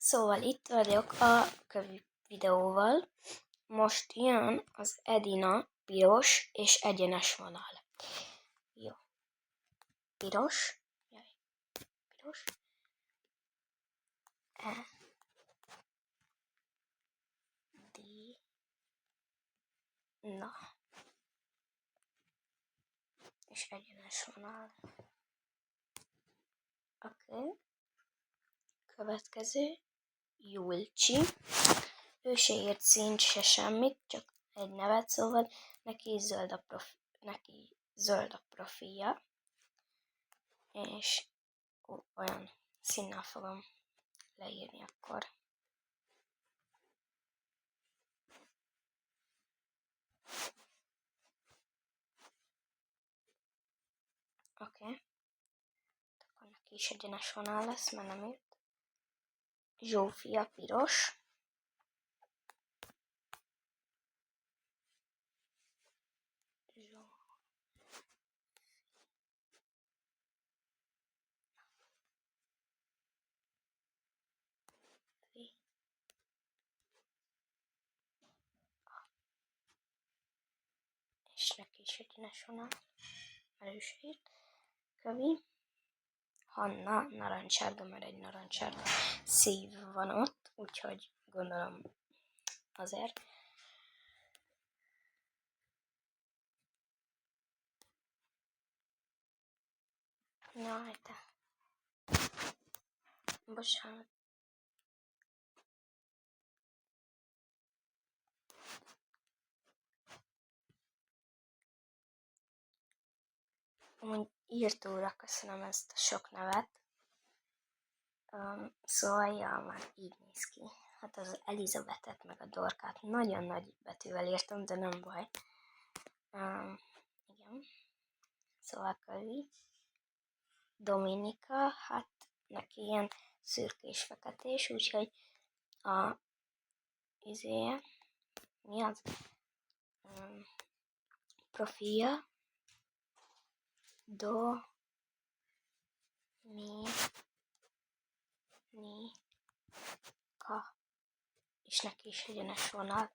Szóval itt vagyok a kövi videóval. Most jön az Edina piros és egyenes vonal. Jó. Piros. Jaj. Piros. E. D. Na. És egyenes vonal. Oké. Következő. Julcsi. Ő se írt színt, se semmit, csak egy nevet, szóval neki zöld a profilja. És olyan színnel fogom leírni akkor. Oké. Akkor neki is egyenes vonal lesz, mert nem írt. Zsófia piros. És neki is egyenes vonal, mert ő se írt. Kövi. Hanna narancsárga, mert egy narancsárga szív van ott, úgyhogy gondolom azért. Jaj, te. Bocsánat. Amúgy írtóra köszönöm ezt a sok nevet. Szóval, ja, már így néz ki. Hát az Elizabetet meg a Dorkát nagyon nagy betűvel írtam, de nem baj. Igen. Szóval Kövi. Dominika, hát neki ilyen szürkés-feketés, úgyhogy a mi az? Profilja. Dominika. És neki is egyenes vonal.